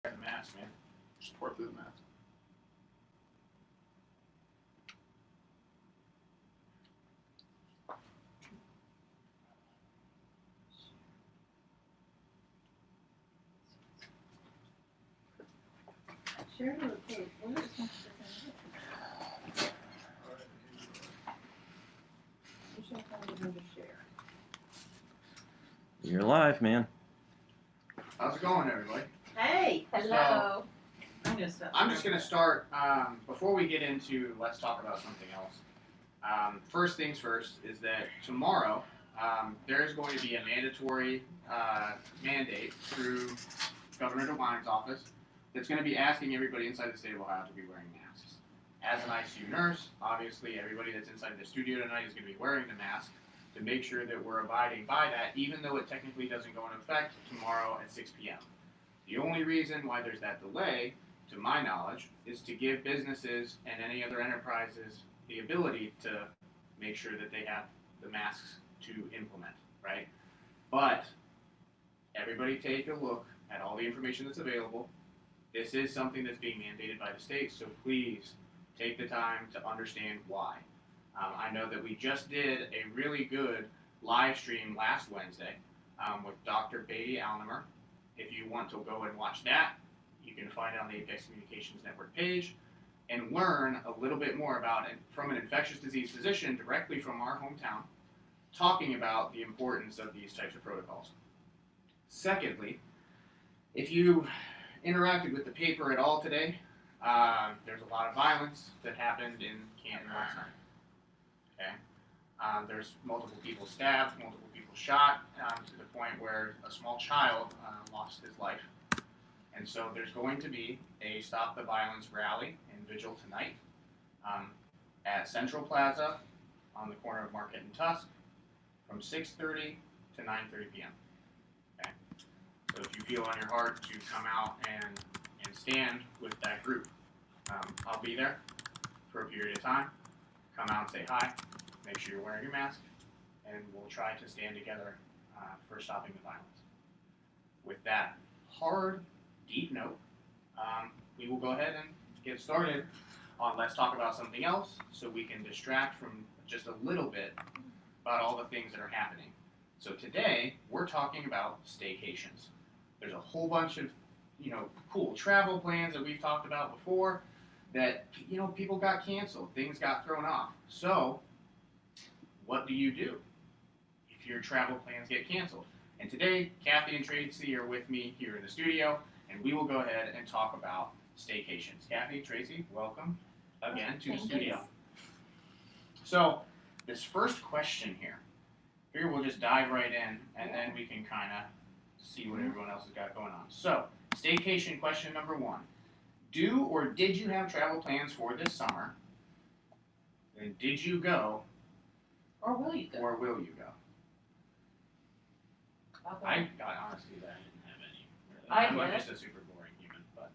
The mask, man. Just pour through the mask. Share it with Kate. What is that? You should probably have to share. You're live, man. How's it going, everybody? Hey! Hello. I'm just going to start, before we get into let's talk about something else. First things first is that tomorrow there is going to be a mandatory mandate through Governor DeWine's office that's going to be asking everybody inside the state of Ohio to be wearing masks. As an ICU nurse, obviously everybody that's inside the studio tonight is going to be wearing the mask to make sure that we're abiding by that, even though it technically doesn't go into effect tomorrow at 6 p.m. The only reason why there's that delay, to my knowledge, is to give businesses and any other enterprises the ability to make sure that they have the masks to implement, right? But everybody take a look at all the information that's available. This is something that's being mandated by the state, so please take the time to understand why. I know that we just did a really good live stream last Wednesday with Dr. Beatty Alnemer. If you want to go and watch that, you can find it on the Apex Communications Network page and learn a little bit more about it from an infectious disease physician directly from our hometown, talking about the importance of these types of protocols. Secondly, if you interacted with the paper at all today, there's a lot of violence that happened in Canton last night. Okay, there's multiple people stabbed, multiple people shot, to the point where a small child lost his life. And so there's going to be a Stop the Violence rally and vigil tonight at Central Plaza on the corner of Market and Tusk from 6:30 to 9:30 p.m. Okay? So if you feel on your heart to come out and stand with that group, I'll be there for a period of time. Come out and say hi. Make sure you're wearing your mask, and we'll try to stand together for stopping the violence. With that hard, deep note, we will go ahead and get started on let's talk about something else so we can distract from just a little bit about all the things that are happening. So today, we're talking about staycations. There's a whole bunch of, cool travel plans that we've talked about before that, people got canceled, things got thrown off. So, what do you do if your travel plans get canceled? And today, Kathy and Tracey are with me here in the studio, and we will go ahead and talk about staycations. Kathy, Tracey, welcome again to the studio. So, this first question here we'll just dive right in, and then we can kind of see what everyone else has got going on. So, staycation question number 1. Do or did you have travel plans for this summer? And did you go? Or will you go? Or will you go? Okay. I got honestly that I didn't have any. Really. I'm just a super boring human, but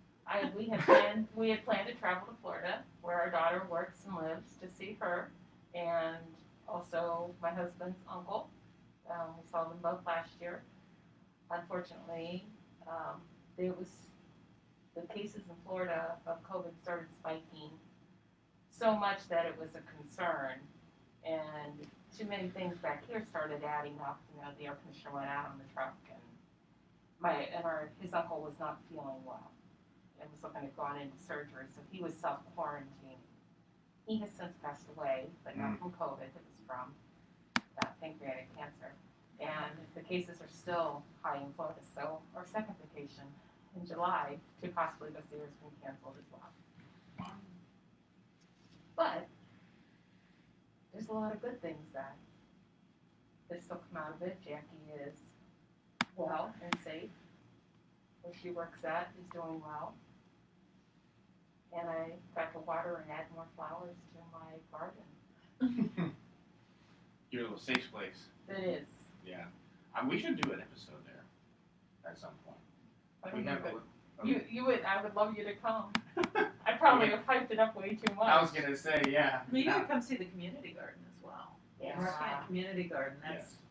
we had planned to travel to Florida, where our daughter works and lives, to see her, and also my husband's uncle. We saw them both last year. Unfortunately, the cases in Florida of COVID started spiking so much that it was a concern, and too many things back here started adding up. The air conditioner went out on the truck, and his uncle was not feeling well and was looking at going into surgery, so he was self-quarantining. He has since passed away, but not from COVID. It was from pancreatic cancer. And the cases are still high in Florida, so our second vacation in July to possibly go see her has been canceled as well. But there's a lot of good things that still come out of it. Jackie is well and safe. Where she works at is doing well. And I got to water and add more flowers to my garden. your little safe place. It is. Yeah. We should do an episode there at some point. You would. I would love you to come. I probably have hyped it up way too much. I was gonna say, yeah. Well, you gotta come see the community garden as well. Yeah. North Canton Community Garden.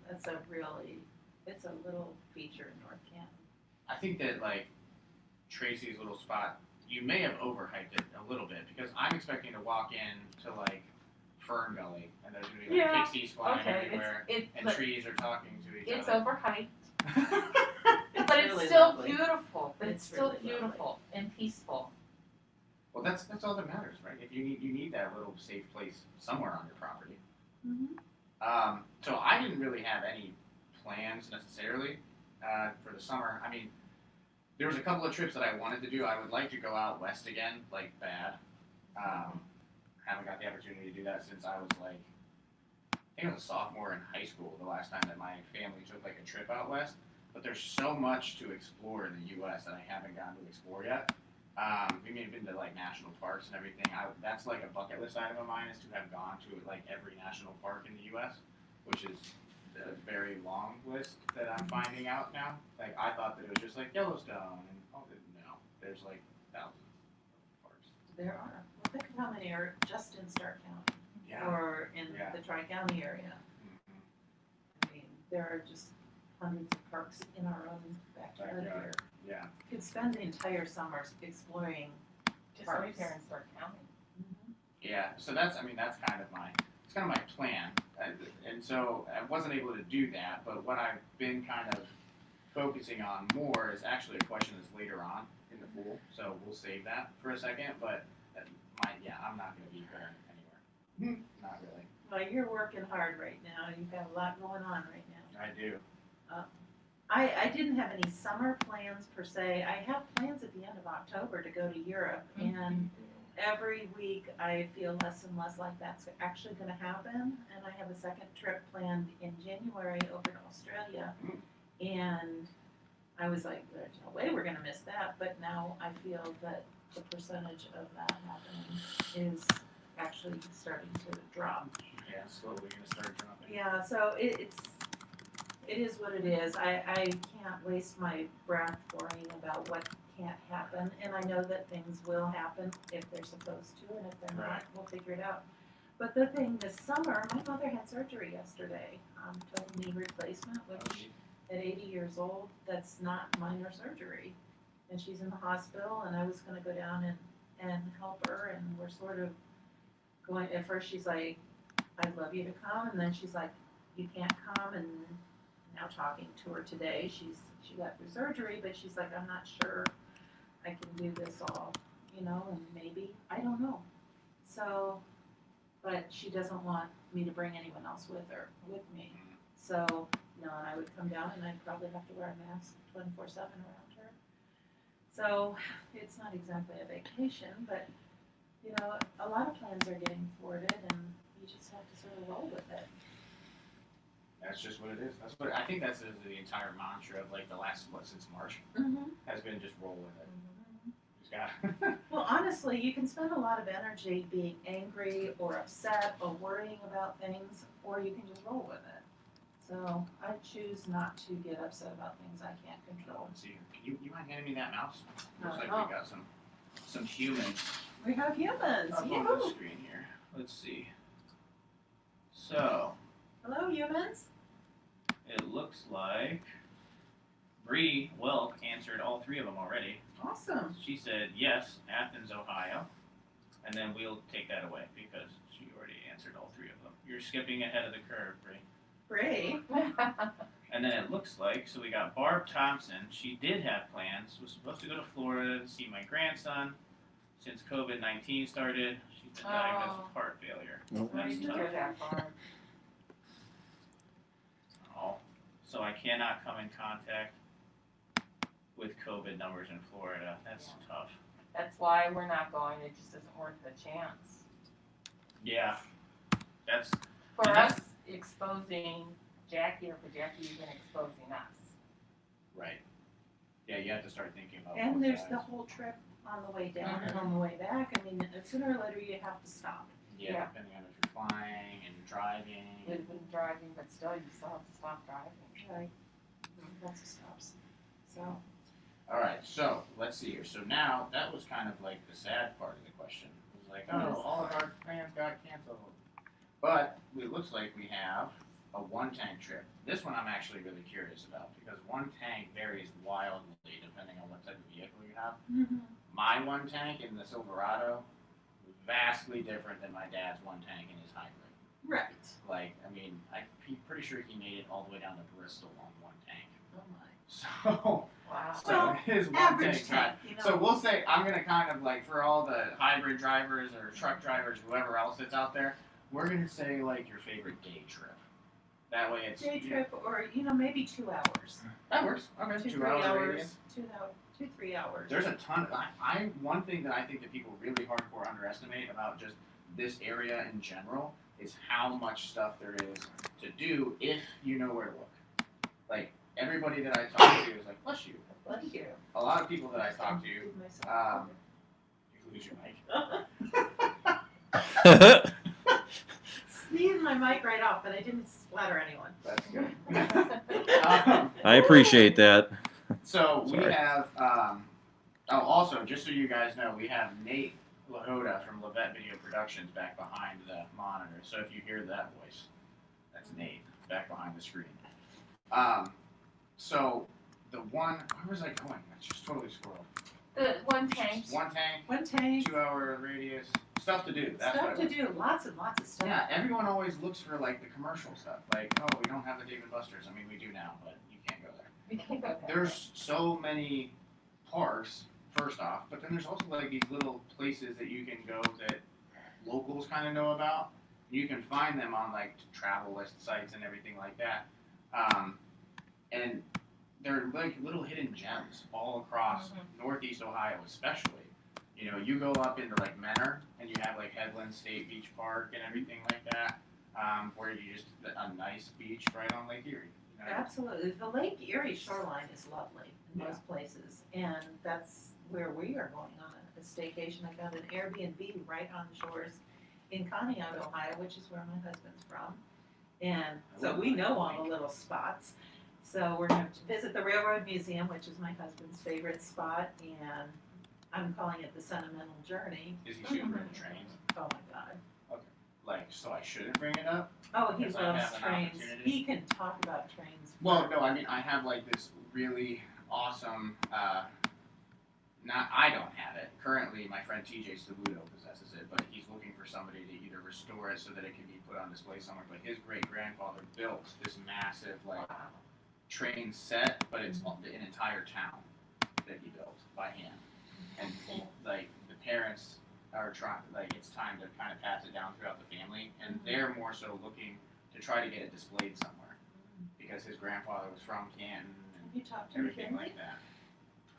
That's a really, it's a little feature in North Canton. I think that Tracy's little spot, you may have overhyped it a little bit because I'm expecting to walk in to like Fern Gully and there's gonna be like Yeah, pixies flying okay, everywhere and but trees are talking to each it's other. overhyped, It's but it's really still lovely. beautiful, but it's It's still really lovely. beautiful and peaceful. Well, that's all that matters, right? If you need that little safe place somewhere on your property. So I didn't really have any plans necessarily for the summer. I mean, there was a couple of trips that I wanted to do. I would like to go out west again, like bad. Haven't got the opportunity to do that since I was like, I think I was a sophomore in high school the last time that my family took like a trip out west. But there's so much to explore in the U.S. that I haven't gotten to explore yet. We may have been to like national parks and everything. That's like a bucket list item of mine is to have gone to like every national park in the U.S., which is a very long list that I'm finding out now. Like I thought that it was just like Yellowstone and no, there's like thousands of parks. There are. Well, think of how many are just in Stark County Yeah. or in Yeah. the Tri-County area. Mm-hmm. I mean, there are just hundreds of parks in our own backyard here. Yeah. You could spend the entire summer exploring. Just Parks. right there in Stark County. Yeah. So that's kind of my plan, and so I wasn't able to do that. But what I've been kind of focusing on more is actually a question that's later on in the pool. So we'll save that for a second. But I'm not going to be going anywhere. Not really. Well, you're working hard right now. You've got a lot going on right now. I do. I didn't have any summer plans per se. I have plans at the end of October to go to Europe, and every week I feel less and less like that's actually going to happen. And I have a second trip planned in January over to Australia, and I was like, there's no way we're going to miss that. But now I feel that the percentage of that happening is actually starting to drop. Yeah, slowly going to start dropping. Yeah, so it is what it is. I can't waste my breath worrying about what can't happen, and I know that things will happen if they're supposed to, and if they're not, we'll figure it out. But the thing this summer, my mother had surgery yesterday, total knee replacement, which at 80 years old, that's not minor surgery. And she's in the hospital, and I was going to go down and help her, and we're sort of going, at first she's like, I'd love you to come, and then she's like, you can't come, and now talking to her today, she got through surgery, but she's like, I'm not sure I can do this all, and maybe, I don't know. So, but she doesn't want me to bring anyone else with me. So, and I would come down and I'd probably have to wear a mask 24/7 around her. So, it's not exactly a vacation, but, a lot of plans are getting thwarted, and you just have to sort of roll with it. That's just what it is. I think that's the entire mantra of like the last since March has been just roll with it. Just got. Well, honestly, you can spend a lot of energy being angry or upset or worrying about things, or you can just roll with it. So I choose not to get upset about things I can't control. Let's see. You mind handing me that mouse? Looks like no. we got some humans We have humans. up on the Yoo-hoo. screen here. Let's see. So Hello, humans. it looks like Bree Welk answered all three of them already. Awesome. She said yes, Athens, Ohio, and then we'll take that away because she already answered all three of them. You're skipping ahead of the curve, Bree. Bree. And then it looks like, so we got Barb Thompson. She did have plans. Was supposed to go to Florida to see my grandson. Since COVID-19 started, she's been diagnosed with heart failure. Sorry to hear that, Barb. Oh, so I cannot come in contact with COVID numbers in Florida. That's tough. That's why we're not going. It just isn't worth the chance. Yeah, that's For And us, exposing Jackie, or for Jackie even exposing us. right. Yeah, you have to start thinking about. And both there's sides. the whole trip on the way down and on the way back. I mean, sooner or later you have to stop. Yeah, depending on if you're flying and driving. We'd have been driving, but still, you still have to stop driving. Right. Lots of stops. So. All right, so let's see here. So now that was kind of like the sad part of the question. It was like, oh, all of our plans got canceled. But it looks like we have a one-tank trip. This one I'm actually really curious about because one tank varies wildly depending on what type of vehicle you have. Mm-hmm. My one tank in the Silverado was vastly different than my dad's one tank in his hybrid. Right. Like, I mean, I'm pretty sure he made it all the way down to Bristol on one tank. Oh my. So, Wow. Well, his one average tank drive. tank, you know. So we'll say I'm gonna kind of like for all the hybrid drivers or truck drivers, whoever else that's out there, we're gonna say like your favorite day trip. That way it's Day trip, or maybe 2 hours. That works. Okay, 2, 2 3 hours hours. radius. 2, 3 hours. There's a ton. One thing that I think that people really hardcore underestimate about just this area in general is how much stuff there is to do if you know where to look. Like everybody that I talk to is like, bless you. Thank you. A lot of people that I talk to, Give myself you lose your mic. Sneezed my mic right off, but I didn't splatter anyone. That's good. I appreciate that. So we Sorry. have. Also, just so you guys know, we have Nate Lahota from Levette Video Productions back behind the monitor. So if you hear that voice, that's Nate back behind the screen. So the one, where was I going? I just totally scrolled. The one tank. One tank, One tank. 2 hour radius, stuff to do. That's Stuff what to it was. do. Lots and lots of stuff. Yeah, everyone always looks for like the commercial stuff. Like, oh, we don't have the Dave and Buster's. I mean, we do now, but you can't go there. We can't go there. There's so many parks, first off, but then there's also like these little places that you can go that locals kind of know about. You can find them on like travel list sites and everything like that. And they're like little hidden gems all across Northeast Ohio, especially. You know, you go up into like Menor and you have like Headland State Beach Park and everything like that, where you just a nice beach right on Lake Erie. You know? Absolutely. The Lake Erie shoreline is lovely in Yeah. most places, and that's where we are going on a staycation. I got an Airbnb right on the shores in Conneaut, Ohio, which is where my husband's from. And so we know all the little spots. So we're going to visit the Railroad Museum, which is my husband's favorite spot, and I'm calling it the Sentimental Journey. Is he super into trains? Oh my God. Like, so I shouldn't bring it up? Oh, he Because I loves have an trains. opportunity. He can talk about trains. Well, no, I mean, I have like this really awesome, I don't have it. Currently, my friend TJ Saludo possesses it, but he's looking for somebody to either restore it so that it can be put on display somewhere. But his great-grandfather built this massive, like, train set, but it's an entire town that he built by hand. And, like, the parents are trying, like, it's time to kind of pass it down throughout the family, and they're more so looking to try to get it displayed somewhere. Because his grandfather was from Canton and Have you talked to everything McKinley? like that.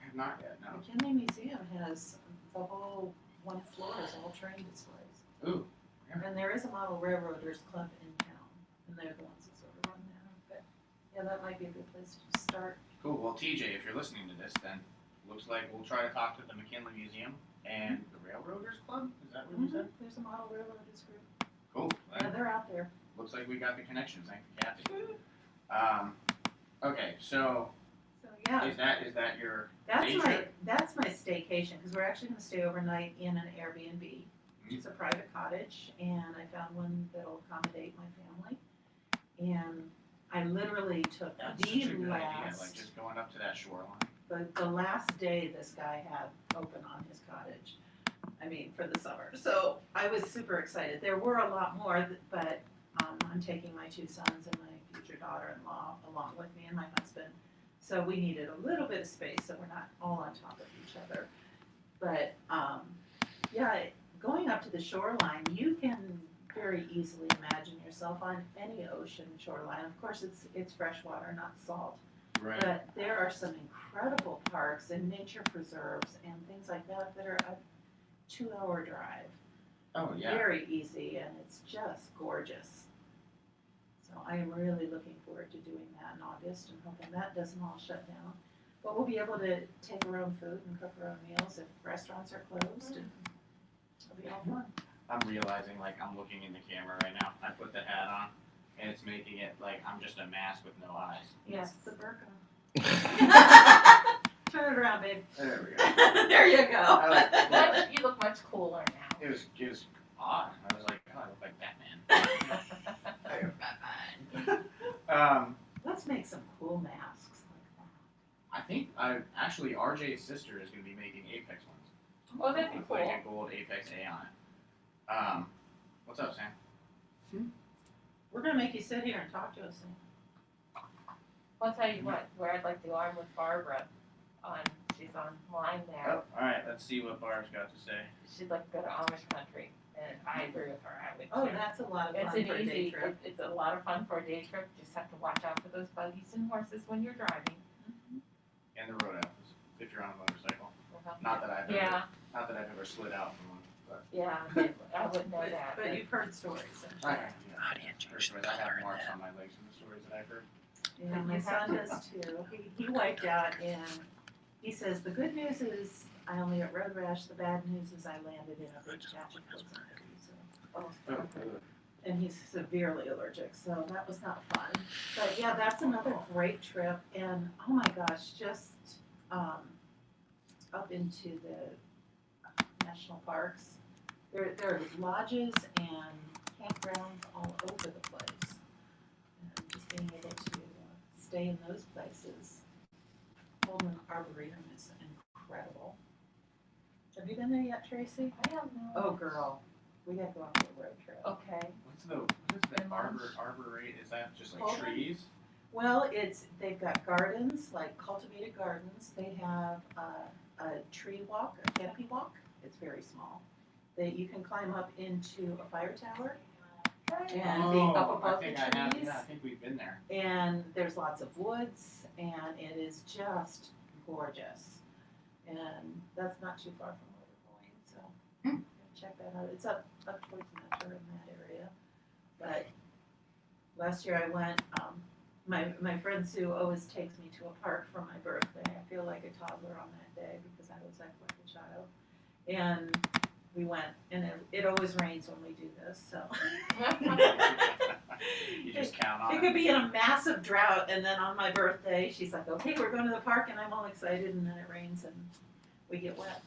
I have not yet, no. McKinley Museum has the whole one floor is all train displays. Ooh. And there is a model railroaders club in town, and they're the ones that sort of run that. But yeah, that might be a good place to start. Cool. Well, TJ, if you're listening to this, then looks like we'll try to talk to the McKinley Museum and the Railroaders Club. Is that what you said? There's a model railroaders group. Cool. Yeah, they're out there. Looks like we got the connections. Thank you, Kathy. Okay, so So yeah, is that your that's day my trip? that's my staycation because we're actually going to stay overnight in an Airbnb. It's a private cottage, and I found one that'll accommodate my family. And I literally took That's such a the good idea. last. Like just going up to that shoreline. The last day this guy had open on his cottage, I mean, for the summer. So I was super excited. There were a lot more, but I'm taking my 2 sons and my future daughter-in-law along with me and my husband. So we needed a little bit of space so we're not all on top of each other. But yeah, going up to the shoreline, you can very easily imagine yourself on any ocean shoreline. Of course, it's freshwater, not salt. Right. But there are some incredible parks and nature preserves and things like that are a 2-hour drive. Oh yeah. Very easy, and it's just gorgeous. So I am really looking forward to doing that in August and hoping that doesn't all shut down. But we'll be able to take our own food and cook our own meals if restaurants are closed, and it'll be all fun. I'm realizing like I'm looking in the camera right now. I put the hat on, and it's making it like I'm just a mask with no eyes. Yes, the burqa. Turn it around, babe. There we go. There you go. I like- You look much cooler now. It was odd. I was like, oh, I look like Batman. Batman. Let's make some cool masks like that. I think actually RJ's sister is going to be making Apex ones. Oh, that'd be With cool. like a gold Apex A on it. What's up, Sam? We're gonna make you sit here and talk to us. I'll tell you what, where I'd like to go, I'm with Barbara she's online there. Oh, all right. Let's see what Barb's got to say. She'd like to go to Amish country, and I agree with her, I would Oh, too. that's a lot of It's fun an for a day easy, trip. it's a lot of fun for a day trip, just have to watch out for those buggies and horses when you're driving. And the road apples, if you're on a motorcycle. Uh-huh. Not that I've ever slid out from one. But Yeah, I wouldn't know that. But you've heard stories, I'm I sure. I have marks on my legs from the stories that I've heard. Yeah, my son does too. He wiped out and he says, the good news is I only got road rash, the bad news is I landed in a big patch of poison ivy, so. And he's severely allergic, so that was not fun. But yeah, that's another great trip, and oh my gosh, just up into the national parks. There are lodges and campgrounds all over the place, and just being able to stay in those places. Pullman Arboretum is incredible. Have you been there yet, Tracy? I don't know. Oh, girl, we gotta go on a road trip. Okay. What's the arborate? Is that just like Pullman? trees? Well, they've got gardens, like cultivated gardens. They have a tree walk, a canopy walk. It's very small. You can climb up into a fire tower and be up above the trees. I think we've been there. And there's lots of woods, and it is just gorgeous. And that's not too far from where we're going, so check that out. It's up towards Metro in that area. But last year I went. My friend Sue always takes me to a park for my birthday. I feel like a toddler on that day because I was like a child. And we went, and it always rains when we do this, so. You just count on It could be in a massive drought, and then on my birthday, she's like, okay, we're going to the park, and I'm all excited, and then it rains, and we get wet.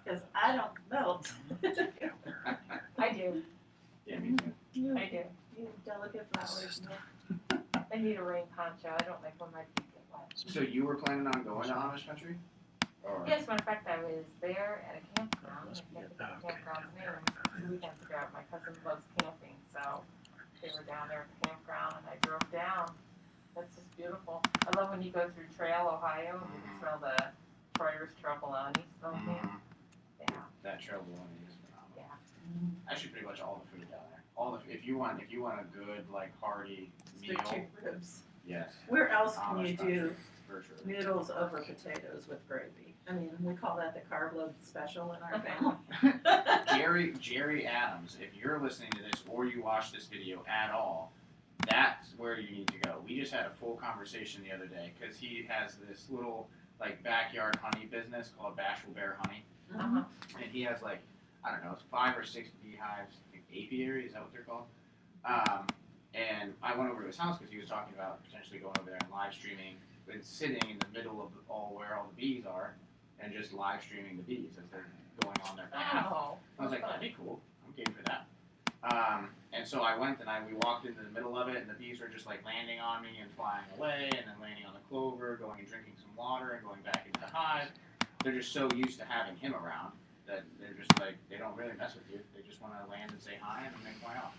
Because I don't melt. I do, Yeah, me too. I do. You delicate flowers. I need a rain poncho, I don't like when my feet get wet. So you were planning on going to Amish country? Or? Yes, matter of fact, I was there at a campground, I can't think of the campground's name. We had to go out, my cousin loves camping, so they were down there at the campground, and I drove down. That's just beautiful. I love when you go through Trail, Ohio, and you can smell the Troyer's Troublani smoking. Yeah. That trail bologna is phenomenal. Yeah. Actually, pretty much all the food down there. If you want a good like hearty meal, Stick to ribs. yes. Where else can Amish you country, do for sure. noodles over potatoes with gravy? I mean, we call that the carb load special in our family. Jerry Adams, if you're listening to this or you watch this video at all, that's where you need to go. We just had a full conversation the other day because he has this little like backyard honey business called Bashful Bear Honey, Uh-huh. and he has like I don't know, it's 5 or 6 beehives, I think apiary, is that what they're called? And I went over to his house because he was talking about potentially going over there and live streaming, and sitting in the middle of where all the bees are, and just live streaming the bees as they're going on their path. Oh, I was like, that'd be cool. I'm game for that. And so I went and we walked into the middle of it, and the bees were just like landing on me and flying away, and then landing on the clover, going and drinking some water, and going back into the hive. They're just so used to having him around that they're just like, they don't really mess with you. They just want to land and say hi, and then they fly off.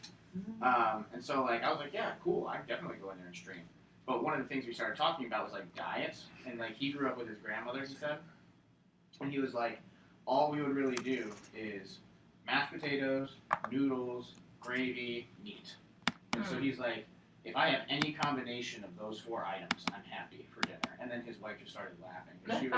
And so like I was like, yeah, cool. I'd definitely go in there and stream. But one of the things we started talking about was like diets, and like he grew up with his grandmother, he said, and he was like, all we would really do is mashed potatoes, noodles, gravy, meat. And so he's like, if I have any combination of those 4 items, I'm happy for dinner. And then his wife just started laughing. She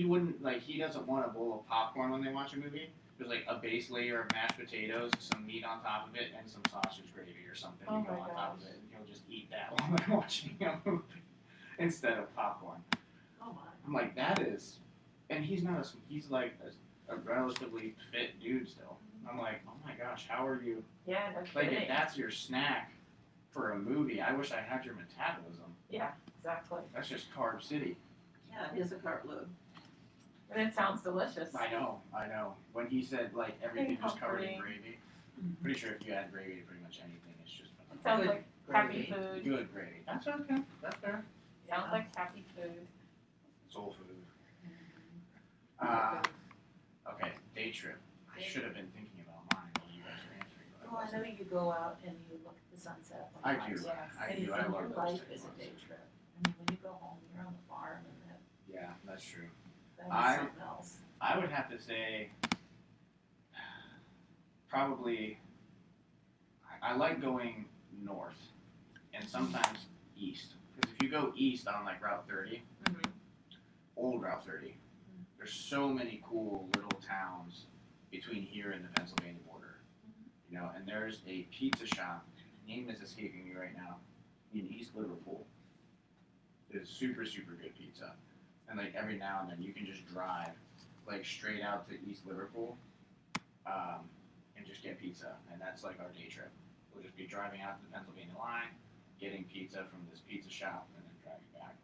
was like, he doesn't want a bowl of popcorn when they watch a movie. There's like a base layer of mashed potatoes, some meat on top of it, and some sausage gravy or something Oh to go my on top of gosh. it. And he'll just eat that while they're watching a movie instead of popcorn. Oh my. I'm like, that is, and he's like a relatively fit dude still. I'm like, oh my gosh, how are you? Yeah, no Like, kidding. if that's your snack for a movie, I wish I had your metabolism. Yeah, exactly. That's just Carb City. Yeah, it is a carb load. And it sounds delicious. I know. When he said, like, everything Very just covered in comforting. gravy. Pretty sure if you add gravy to pretty much anything, it's just It sounds Good like happy gravy. food. good gravy. That's okay. That's fair. Sounds like happy food. Soul food. Mm-hmm. Okay, day trip. I should have been thinking about mine while you guys were answering. But Well, I know you go out and you look at the sunset. I when do. it's Yes. I And do. I and love your those life type is a ones. day trip. I mean, when you go home, you're on the farm and Yeah, that's true. that I- is something else. I would have to say probably I like going north and sometimes east. Because if you go east on like Route 30, Mhm. old Route 30, there's so many cool little towns between here and the Pennsylvania border. You know, and there's a pizza shop, name is escaping me right now, in East Liverpool. It's super, super good pizza. And like every now and then you can just drive like straight out to East Liverpool and just get pizza. And that's like our day trip. We'll just be driving out to the Pennsylvania line, getting pizza from this pizza shop, and then driving back.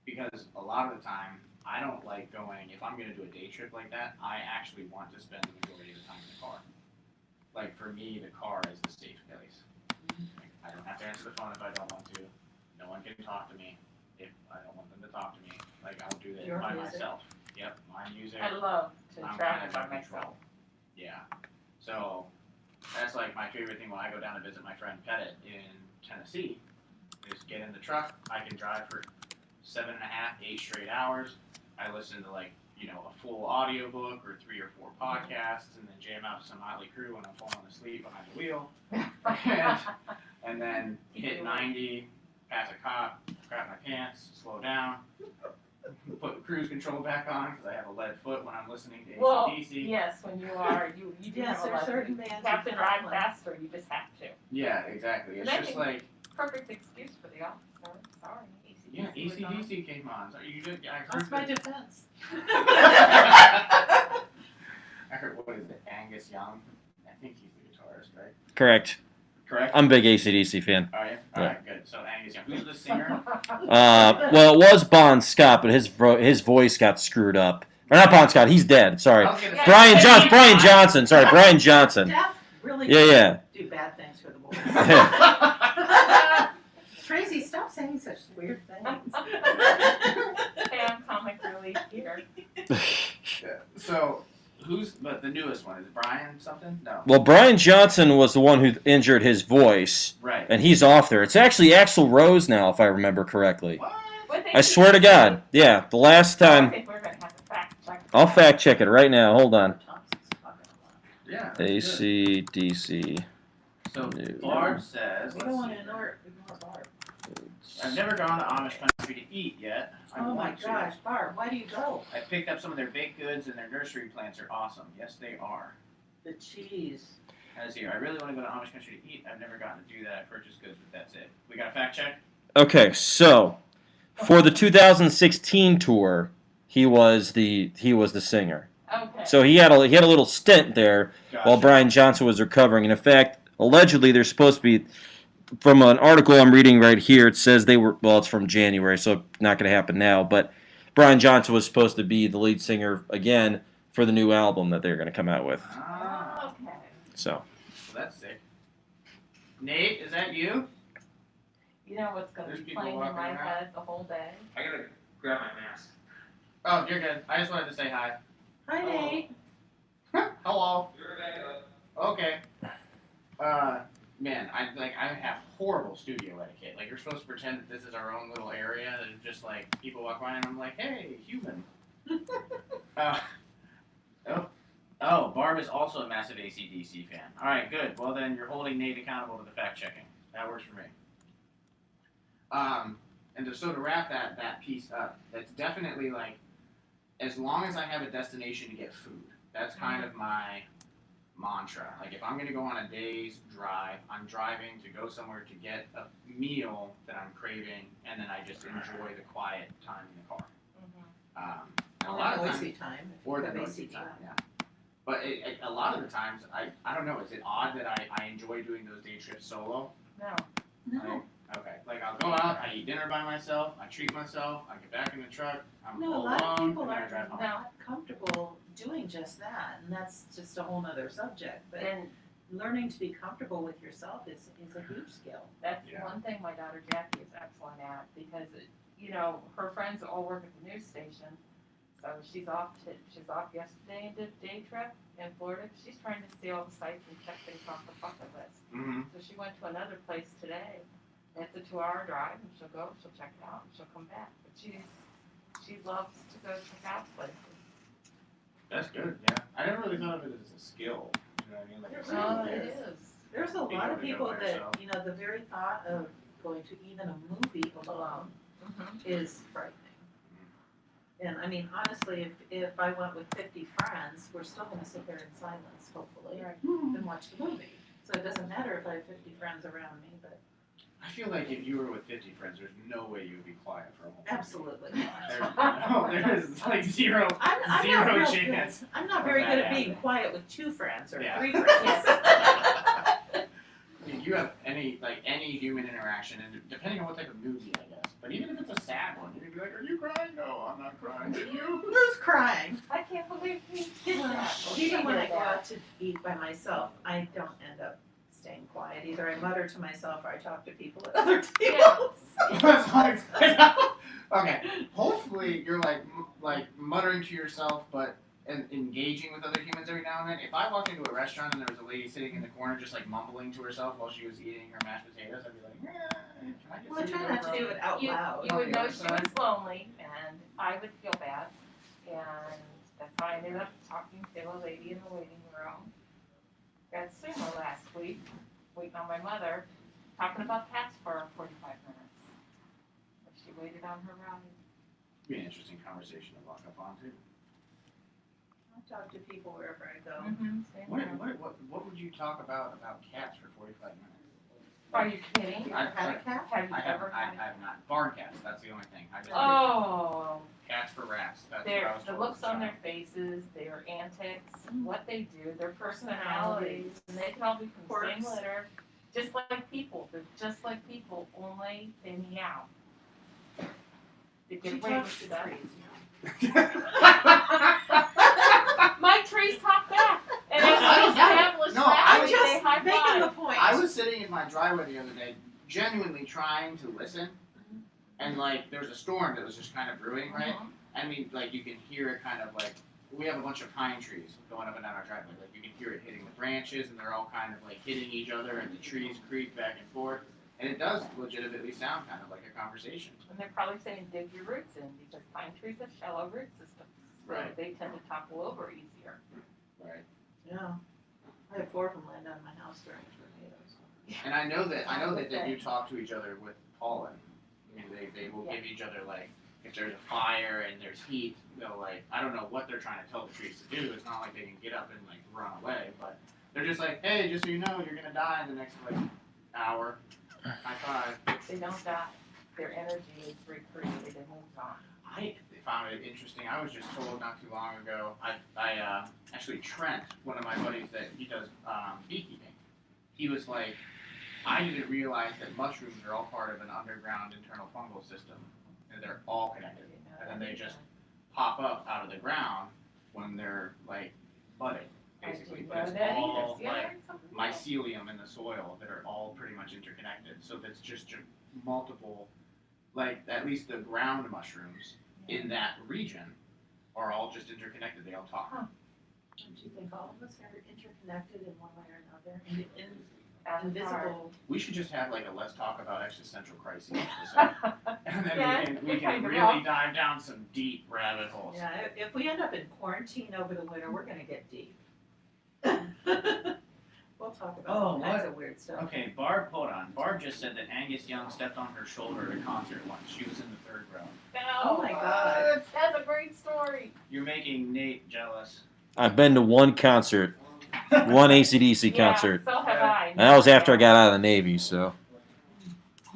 Because a lot of the time, I don't like going, if I'm going to do a day trip like that, I actually want to spend the majority of the time in the car. Like for me, the car is the safe place. Like, I don't have to answer the phone if I don't want to. No one can talk to me if I don't want them to talk to me. Like I'll do that Your by music. myself. Yep, my music. I love to I'm travel kind of by in myself. control. Yeah. So that's like my favorite thing when I go down to visit my friend Pettit in Tennessee. Is get in the truck. I can drive for 7.5, 8 straight hours. I listen to like, you know, a full audiobook or 3 or 4 podcasts and then jam out some Motley Crue when I'm falling asleep behind the wheel. And then hit 90, pass a cop, grab my pants, slow down, put cruise control back on because I have a lead foot when I'm listening to Well, AC/DC. yes, when you are, you do Yes, have a there's lesson. certain bands You have you to cannot drive play. faster, you just have to. Yeah, exactly. It's And I just think- like, Perfect excuse for the officer, sorry. yeah, AC/DC was on. AC/DC came on. So you did, I heard That's my that- defense. I heard, what is it, Angus Young? I think he's the guitarist, right? Correct. Correct? I'm a big AC/DC fan. Are you? Alright, good. So Angus Young. Who's the singer? Well, it was Bon Scott, but his voice got screwed up. Or not Bon Scott, he's dead. Sorry. I was gonna say- Brian Johnson. Sorry, Brian Johnson. Jeff really Yeah. do bad things for the boys. Tracy, stop saying such weird things. Sam, comic relief here. Yeah. So, but the newest one, is it Brian something? No. Well, Brian Johnson was the one who injured his voice, Right. and he's off there. It's actually Axl Rose now, if I remember correctly. What? With I swear to God. Yeah, the last I time. think we're going to have to fact check. I'll fact check it right now. Hold on. Thompson's talking a lot. Yeah. that's good. AC/DC. So, New. Barb says, We let's don't want see. to ignore Barb. I've never gone to Amish country to eat yet. I Oh my want to. gosh, Barb, why do you go? I picked up some of their baked goods and their nursery plants are awesome. Yes, they are. The cheese. As here, I really want to go to Amish country to eat. I've never gotten to do that. I purchased goods, but that's it. We got a fact check? Okay, so for the 2016 tour, he was the singer. Okay. So he had a little stint there while Brian Johnson was recovering. And in fact, allegedly, they're supposed to be. From an article I'm reading right here, it says they were. Well, it's from January, so not going to happen now. But Brian Johnson was supposed to be the lead singer again for the new album that they're going to come out with. Ah, Okay. So. so that's sick. Nate, is that you? You know what's going to There's be people playing in walking my around. head the whole day? I gotta grab my mask. Oh, you're good. I just wanted to say hi. Hi, Hello. Nate. Hello. You're back up. Okay. Man, I have horrible studio etiquette. Like, you're supposed to pretend that this is our own little area, and just like people walk by and I'm like, hey, human. Oh, Barb is also a massive AC/DC fan. All right, good. Well, then you're holding Nate accountable to the fact checking. That works for me. And to wrap that piece up, that's definitely like, as long as I have a destination to get food, that's kind of my mantra. Like, if I'm going to go on a day's drive, I'm driving to go somewhere to get a meal that I'm craving, and then I just enjoy the quiet time in the car. And a lot of times, Noisy time. if or you the have noisy AC time, on. yeah. But a lot of the times, I don't know, is it odd that I enjoy doing those day trips solo? No. No, Okay, like I'll go out, I eat dinner by myself, I treat myself, I get back in the truck, I'm no, a alone, lot of people and then I are drive home. No. not comfortable doing just that, and that's just a whole nother subject, but And learning to be comfortable with yourself is a huge skill. that's Yeah. one thing my daughter Jackie is excellent at, because, her friends all work at the news station. So she's off yesterday and did a day trip in Florida. She's trying to see all the sites and check things off the bucket list. Mm-hmm. So she went to another place today. It's a 2-hour drive, and she'll go, she'll check it out, and she'll come back. But she loves to go check out places. That's good. Yeah, I never really thought of it as a skill. You know what I mean? Like a skill Oh, there. it is. There's a Being lot able of to go people by that, yourself. the very thought of going to even a movie alone is frightening. And I mean, honestly, if I went with 50 friends, we're still gonna sit there in silence, hopefully, Right. and watch the movie. So it doesn't matter if I have 50 friends around me, but I feel like if you were with 50 friends, there's no way you would be quiet for a whole movie. absolutely. There's like zero I'm not zero real chance. good. I'm not of very that good at being happening. quiet with 2 friends or Yeah. 3 friends. I mean, you have any human interaction, and depending on what type of movie, I guess. But even if it's a sad one, you're gonna be like, "Are you crying?" No, I'm not crying. Are you? Who's crying? I can't believe he did that. Even when I go out to eat by myself, I don't end up staying quiet. Either I mutter to myself or I talk to people at other tables. Okay. Hopefully, you're like muttering to yourself, but and engaging with other humans every now and then. If I walked into a restaurant and there was a lady sitting in the corner just like mumbling to herself while she was eating her mashed potatoes, I'd be like, can I get Well, I some try of not to do your it out You loud. would know the she other was lonely, and I would feel bad. And that's how I ended up talking to a lady in the waiting room. Got sumo last week, waiting on my mother, talking about cats for 45 minutes. But she waited on her ride. Be an interesting conversation to walk up on too. I talk to people wherever I go. Same What, here. what would you talk about cats for 45 minutes? Are you kidding? You ever had a cat? Have you I ever have had? not. Barn cats, that's the only thing. I just Oh, cats for rats. That's what I their was the told looks as a on their child. faces, their antics, Mm. what they do, their personalities, and they can all be from the same Quirks. litter, just like people. They're just like people, only they meow. They get She away talks with to stuff. trees. My trees talk back, and as I we don't have it. established No, that, I I'm was they just high making the five. point. I was sitting in my driveway the other day, genuinely trying to listen, and like there was a storm that was just kind of brewing, right? Mhm. I mean, like you can hear it kind of like we have a bunch of pine trees going up and down our driveway. Like you can hear it hitting the branches, and they're all kind of like hitting each other, and the trees creak back and forth, and it does legitimately sound kind of like a conversation. And they're probably saying dig your roots in, because pine trees have shallow root systems, so Right. they tend to topple over easier. Right. Yeah. I had 4 of them land on my house during tornadoes. And I know that they do talk to each other with pollen. I mean, they will give each other like if there's a fire and there's heat, they'll like I don't know what they're trying to tell the trees to do. It's not like they can get up and like run away, but they're just like, hey, just so you know, you're gonna die in the next like hour. High five. They don't die. Their energy is recreated and moves on. I found it interesting. I was just told not too long ago. I actually Trent, one of my buddies that he does beekeeping. He was like, I didn't realize that mushrooms are all part of an underground internal fungal system, and they're all connected. And then they just pop up out of the ground when they're like budding, basically. But it's all like mycelium in the soil that are all pretty much interconnected. So that's just multiple, like at least the ground mushrooms in that region are all just interconnected. They all talk. Don't you think all of us are interconnected in one way or another? Avatar. Invisible. We should just have like a let's talk about existential crises episode, and then Yeah, we can kind of really rough. dive down some deep rabbit holes. Yeah, if we end up in quarantine over the winter, we're gonna get deep. We'll talk about all kinds of weird stuff. Okay, Barb, hold on. Barb just said that Angus Young stepped on her shoulder at a concert once. She was in the 3rd row. Oh my God. That's a great story. You're making Nate jealous. I've been to one concert, one ACDC concert. Yeah, so have I. And that was after I got out of the Navy, so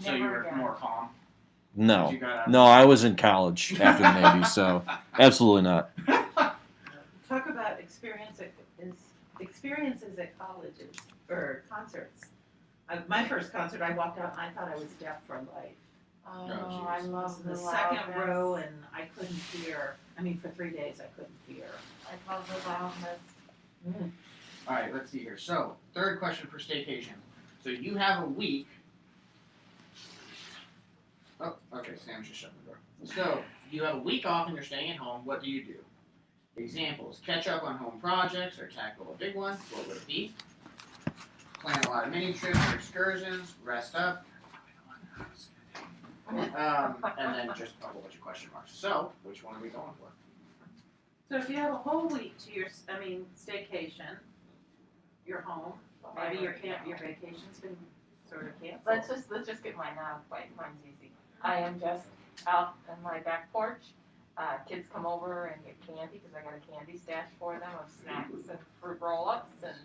So you Never were again. more calm. no. You got out. No, I was in college after the Navy, so absolutely not. Talk about experiences at colleges or concerts. My first concert, I walked out and I thought I was deaf for life. Oh, Oh, I jeez. I love was in the the second loudness. row and I couldn't hear here. I mean, for 3 days I couldn't hear. I love the loudness. All right, let's see here. So, third question for staycation. So you have a week. Oh, okay. Sam's just shut the door. So you have a week off and you're staying at home. What do you do? Examples: catch up on home projects or tackle a big one. What would it be? Plan a lot of mini trips or excursions. Rest up. And then just a whole bunch of question marks. So, which one are we going for? So if you have a whole week to your, staycation, you're home, maybe your vacation's been sort of canceled. Let's just get mine out. Mine's easy. I am just out on my back porch. Kids come over and get candy because I got a candy stash for them of snacks and fruit roll-ups, and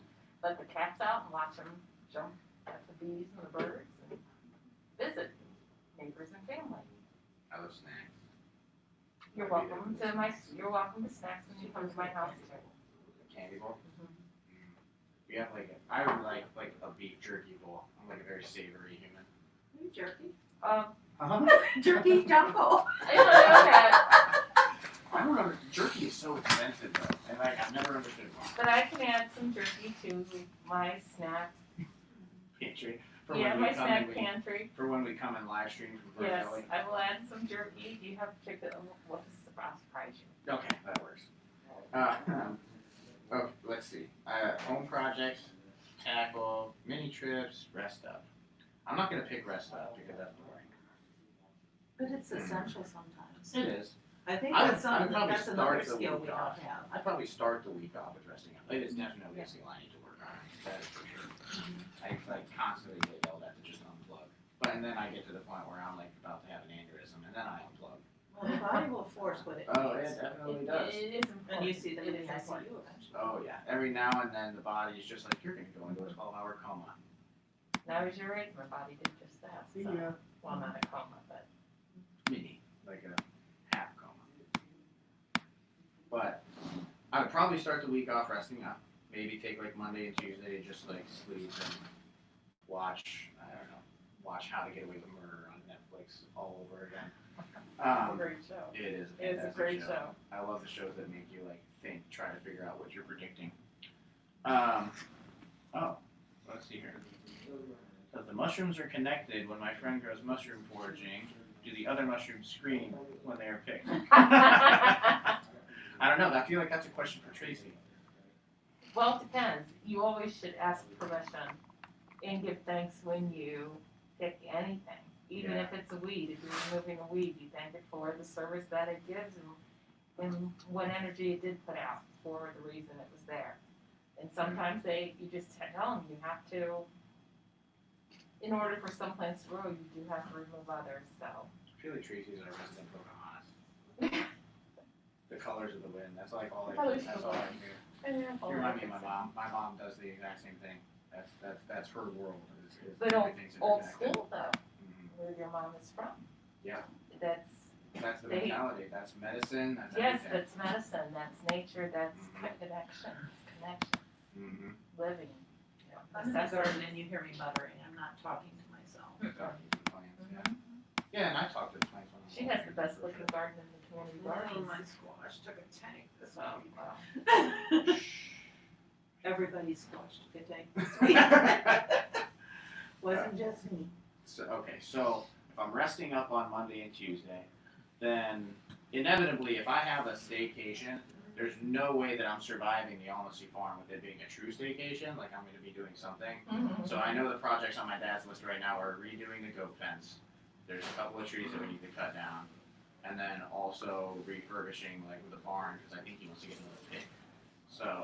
let the cats out and watch them jump at the bees and the birds and visit neighbors and family. I love snacks. You're welcome to snacks when you come to my house too. Candy bowl. Mhm. We have I would like a beef jerky bowl. I'm like a very savory human. Jerky? Jerky jungle. I don't know that, I don't know. Jerky is so expensive though, and I've never understood why. but I can add some jerky to my snack. Pantry. Yeah, my snack pantry. For when we come and live stream from Yes, Valley. I will add some jerky. You have to pick it. What is the surprise you? Okay, that works. Oh, let's see. Home projects, tackle, mini trips, rest up. I'm not gonna pick rest up because that's boring. But it's essential sometimes. It is. I think I would that's something, probably that's another start the skill week we don't off. have. I'd probably start the week off with resting up. It is definitely a skill I need to work on. That is for sure. I constantly get yelled at to just unplug. And then I get to the point where I'm about to have an aneurysm, and then I unplug. Well, the body will force what it Oh, needs. it definitely does. It is important. And you see them in It the is ICU important. eventually. Oh yeah. Every now and then the body is just like, you're gonna go into a 12-hour coma. Now as your age, my body did just that. So. Yeah. Well, not a coma, but. Mini, like a half coma. But I would probably start the week off resting up. Maybe take Monday and Tuesday just sleep and watch, watch How to Get Away with Murder on Netflix all over again. It's a great show. It is a It's a fantastic great show. I love the shows that make you think, try to figure out what you're predicting. Let's see here. So if the mushrooms are connected when my friend goes mushroom foraging, do the other mushrooms scream when they are picked? I don't know. I feel like that's a question for Tracey. Well, it depends. You always should ask permission and give thanks when you pick anything. Even if it's a weed, if you're removing a weed, you thank it for the service that it gives and what energy it did put out for the reason it was there. And sometimes you just tell them you have to, in order for some plants to grow, you do have to remove others, so. I feel like Tracey's our resident Pocahontas. The colors of the wind. That's all I Colors that's of all the I wind. hear. You remind me of my mom. My mom does the exact same thing. That's her world. But everything's old interconnected. school though, Mhm. where your mom is from. Yeah. That's the they- mentality. That's medicine. That's yes, everything. that's medicine, that's nature, that's Mhm. connection, Mm-hmm. living. I'm in the garden and you hear me muttering, I'm not talking to myself. Yeah, and I talked to the plants when I was She has the best looking garden in the community garden. My squash took a tank this So, week. Everybody's squash took a tank this week. Wasn't just me. So if I'm resting up on Monday and Tuesday, then inevitably, if I have a staycation, there's no way that I'm surviving the Almacy farm with it being a true staycation. I'm going to be doing something. Mhm. So I know the projects on my dad's list right now are redoing the goat fence. There's a couple of trees that we need to cut down, and then also refurbishing the barn because I think he wants to get another pig. So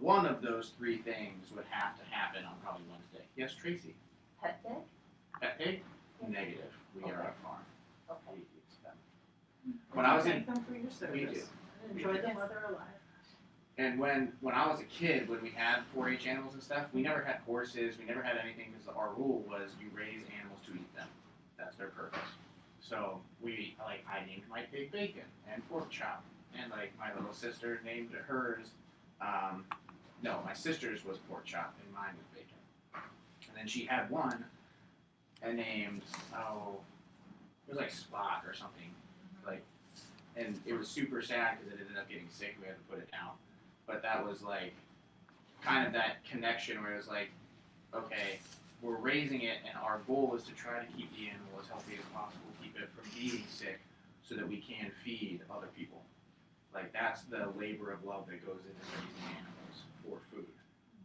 one of those three things would have to happen on probably Wednesday. Yes, Tracey. Pet day? Pet pig? Negative. We are a farm. Okay. We use them. When I was in, Thank them for your service. we do. Enjoy them while they're alive. And when I was a kid, when we had 4-H animals and stuff, we never had horses. We never had anything because our rule was you raise animals to eat them. That's their purpose. So I named my pig Bacon and Pork Chop, and my little sister named hers. No, my sister's was Pork Chop and mine was Bacon. And then she had one, and named it was Spot or something. and it was super sad because it ended up getting sick. We had to put it down. But that was like kind of that connection where it was like, okay, we're raising it, and our goal is to try to keep the animal as healthy as possible, keep it from being sick, so that we can feed other people. Like that's the labor of love that goes into raising animals for food.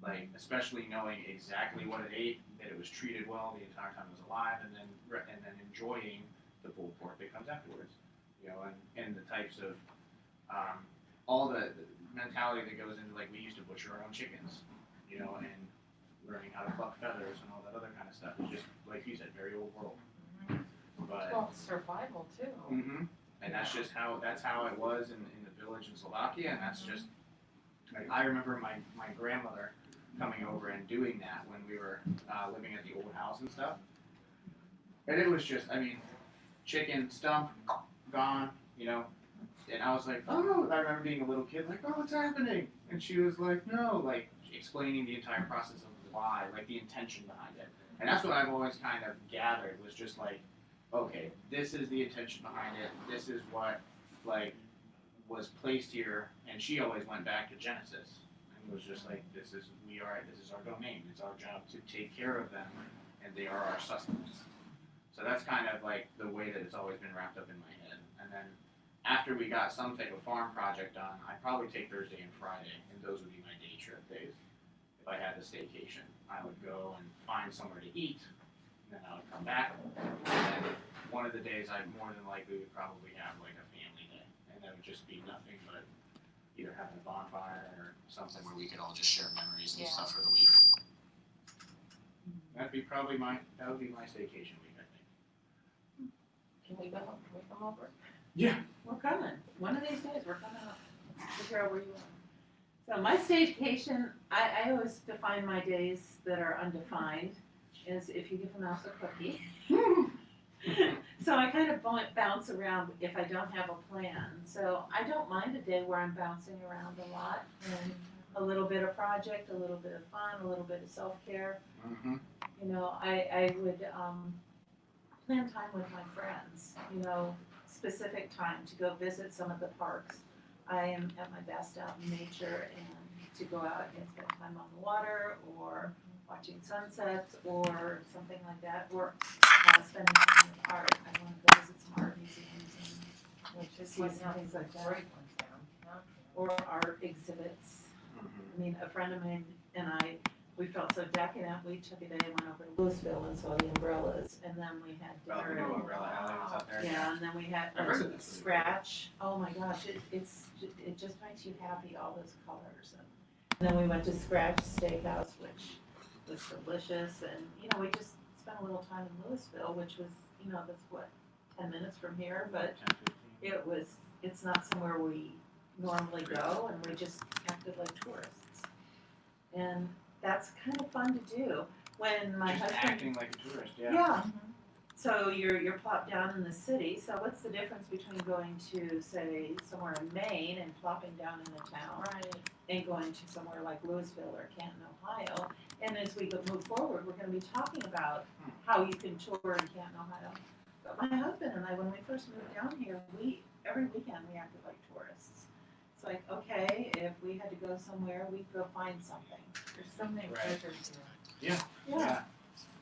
Like especially knowing exactly what it ate, that it was treated well the entire time it was alive, and then enjoying the pulled pork that comes afterwards. You know, and the types of all the mentality that goes into like we used to butcher our own chickens, you know, and learning how to pluck feathers and all that other kind of stuff. It's just like you said, very old world. But Well, survival too. and that's just how it was in the village in Slovakia, and that's just like I remember my grandmother coming over and doing that when we were living at the old house and stuff. And it was just, I mean, chicken stump gone, you know. And I was like, oh, I remember being a little kid, like, oh, what's happening? And she was like, no, like explaining the entire process of why, like the intention behind it. And that's what I've always kind of gathered was just like, okay, this is the intention behind it. This is what like was placed here. And she always went back to Genesis and was just like, this is our domain. It's our job to take care of them, and they are our sustenance. So that's kind of like the way that it's always been wrapped up in my head. And then after we got some type of farm project done, I'd probably take Thursday and Friday, and those would be my day trip days. If I had a staycation, I would go and find somewhere to eat, and then I would come back. And then one of the days I more than likely would probably have like a family day, and that would just be nothing but either having a bonfire or something where we could all just share memories and stuff for the week. That would be my staycation week, I think. Can we come over? Yeah. We're coming. One of these days, we're coming up. Figure out where you are. So my staycation, I always define my days that are undefined as if you give a mouse a cookie. So I kind of bounce around if I don't have a plan. So I don't mind a day where I'm bouncing around a lot and a little bit of project, a little bit of fun, a little bit of self-care. You know, I would plan time with my friends, you know, specific time to go visit some of the parks. I am at my best out in nature, and to go out and spend time on the water or watching sunsets or something like that, or spending time with art. I want to go visit some art museums and Which is see some things like that. Or art exhibits. I mean, a friend of mine and I, we felt so decadent, we took a day and went over to Louisville and saw the umbrellas, and then we had Oh, dinner. the umbrella alley was up there. Yeah, and then we had I've heard of this. Scratch. Oh my gosh, it just makes you happy, all those colors. And then we went to Scratch Steakhouse, which was delicious, and you know, we just spent a little time in Louisville, which was, you know, that's what, 10 minutes from here, but it's not somewhere we normally go, and we just acted like tourists. And that's kind of fun to do. When my just husband acting like a tourist, yeah. yeah. So you're plopped down in the city. So what's the difference between going to, say, somewhere in Maine and plopping down in a town, and going to somewhere like Louisville or Canton, Ohio? And as we move forward, we're going to be talking about how you can tour in Canton, Ohio. But my husband and I, when we first moved down here, every weekend we acted like tourists. It's like, okay, if we had to go somewhere, we'd go find something. There's so many Right. treasures here. Yeah.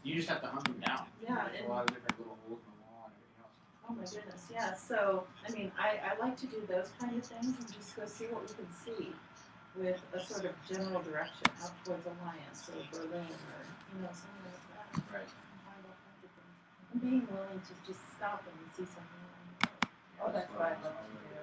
You just have to hunt them down. Yeah, There's and a lot of different little holes in the wall and everything else. oh my goodness, yeah. So, I mean, I like to do those kind of things and just go see what we can see with a sort of general direction up towards Alliance or Berlin or, you know, something like that. Right. Find all kinds of things. And being willing to just stop and see something along the way. Oh, that's what I'd love to do.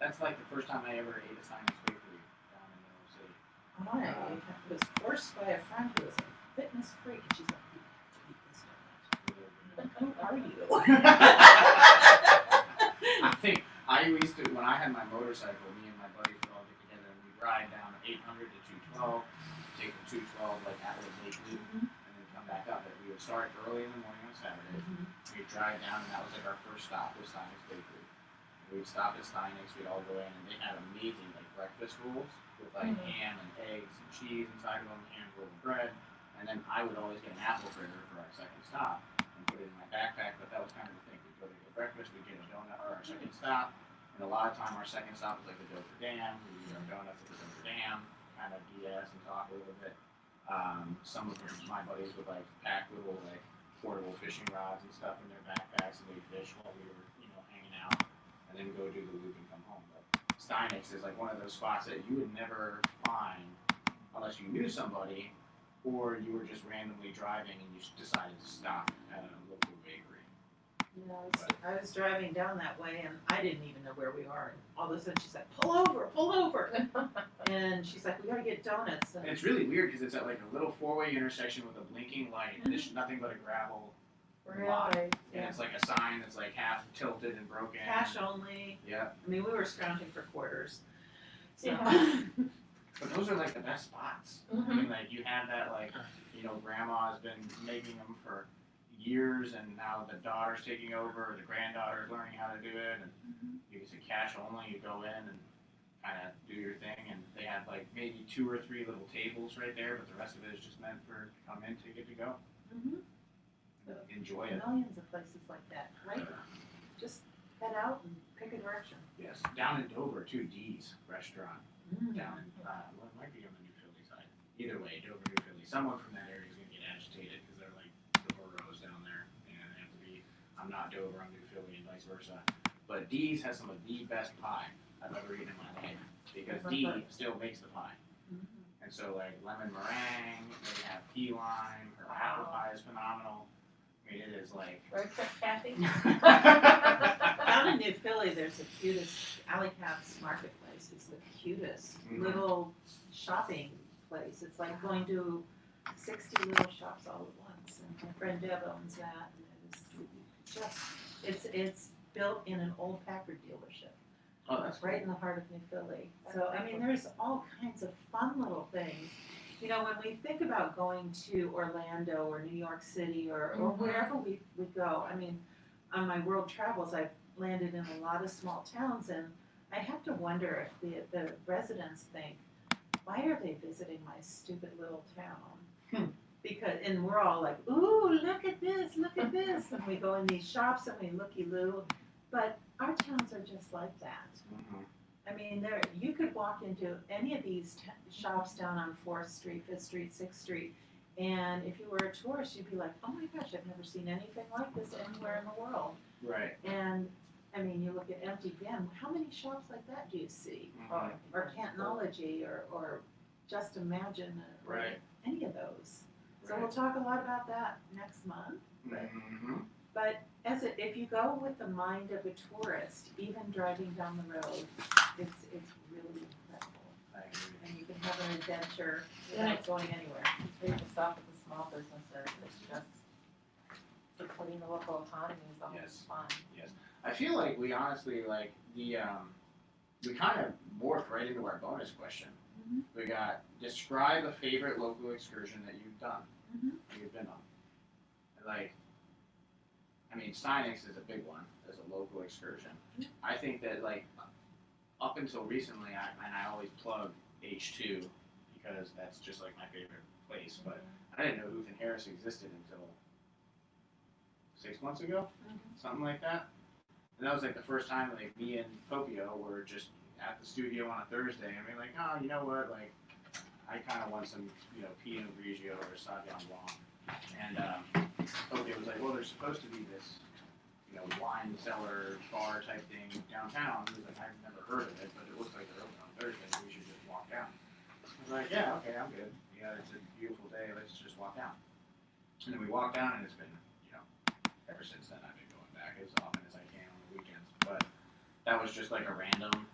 That's like the first time I ever ate a Chinese bakery down in Middle City. I was forced by a friend who was a fitness freak, and she's like, "You have to eat this donut." Who are you? I think I used to, when I had my motorcycle, me and my buddies would all get together and we'd ride down 800 to 212, take the 212 like Atwood Lake Loop, and then come back up. But we would start early in the morning on Saturday. We'd drive down, and that was like our first stop was Steinig's Bakery. We'd stop at Steinig's, we'd all go in, and they had amazing like breakfast rolls with like ham and eggs and cheese inside of them, hand-rolled bread. And then I would always get an apple fritter for our second stop and put it in my backpack, but that was kind of the thing. We'd go to get breakfast, we'd get a donut for our second stop, And a lot of time our second stop is like the Dover Dam. We eat our donuts at the Dover Dam, kind of BS and talk a little bit. Some of my buddies would like pack little like portable fishing rods and stuff in their backpacks and they fish while we were, hanging out, and then go do the loop and come home. But Steinix is like one of those spots that you would never find unless you knew somebody or you were just randomly driving and you decided to stop at a local bakery. You know, I was driving down that way and I didn't even know where we are. And all of a sudden she said, pull over. And she's like, we gotta get donuts. And it's really weird because it's at like a little four-way intersection with a blinking light and there's nothing but a gravel lot. And it's like a sign that's like half tilted and broken. Cash only. Yeah. I mean, we were scrounging for quarters. So. Yeah. But those are like the best spots. Mhm. I mean, like you have that like, grandma's been making them for years and now the daughter's taking over, or the granddaughter's learning how to do it, and you can say cash only, you go in and kind of do your thing, and they have like maybe 2 or 3 little tables right there, but the rest of it is just meant for come in, take it to go. Mm-hmm. Enjoy it. Millions of places like that, right? Just head out and pick a direction. Yes. Down in Dover too, Dee's restaurant. Mm. Down in, well, it might be on the New Philly side. Either way, Dover, New Philly. Someone from that area is going to get agitated because they're like the boroughs down there. And they have to be, I'm not Dover, I'm New Philly, and vice versa. But Dee's has some of the best pie I've ever eaten in my life because Dee still makes the pie. Mm-hmm. And so, like, lemon meringue, they have key lime, her apple pie is phenomenal. I mean, it is like. Road trip, Kathy? Down in New Philly, there's the cutest Alley Caps Marketplace. It's the cutest little shopping place. It's like going to 60 little shops all at once. And my friend Deb owns that. And it's built in an old Packard dealership. Oh, that's right in the heart of New Philly. So, I mean, there's all kinds of fun little things. You know, when we think about going to Orlando or New York City or wherever we go, I mean, on my world travels, I've landed in a lot of small towns, and I have to wonder if the residents think, why are they visiting my stupid little town? Because, and we're all like, ooh, look at this, and we go in these shops and we looky-loo, but our towns are just like that. Mm-hmm. I mean, you could walk into any of these shops down on 4th Street, 5th Street, 6th Street, and if you were a tourist, you'd be like, oh my gosh, I've never seen anything like this anywhere in the world. Right. And, I mean, you look at Empty Bin, how many shops like that do you see? Mm-hmm. Or Cantnology, or Just Imagine, or Right. any of those. So Right. we'll talk a lot about that next month. Mm-hmm. But if you go with the mind of a tourist, even driving down the road, it's really incredible. I agree. And you can have an adventure Yeah. without going anywhere. We just stop at the small businesses, it's just supporting the local economy is always Yes. fun. I feel like we honestly like we kind of morphed right into our bonus question. Mhm. We got describe a favorite local excursion that you've done, Mhm. that you've been on. And like, I mean, Steinix is a big one as a local excursion. I think that like up until recently, I always plug H2 because that's just like my favorite place. But I didn't know Huth and Harris existed until 6 months ago, something like that. And that was like the first time like me and Popio were just at the studio on a Thursday, and we're like, oh, you know what, like I kind of want some, Pinot Grigio or Sauvignon Blanc. And Popio was like, well, there's supposed to be this, wine cellar bar type thing downtown. He was like, I've never heard of it, but it looks like they're open on Thursday. We should just walk down. I was like, yeah, okay, I'm good. It's a beautiful day. Let's just walk down. And then we walked down, and it's been, ever since then I've been going back as often as I can on the weekends. But that was just like a random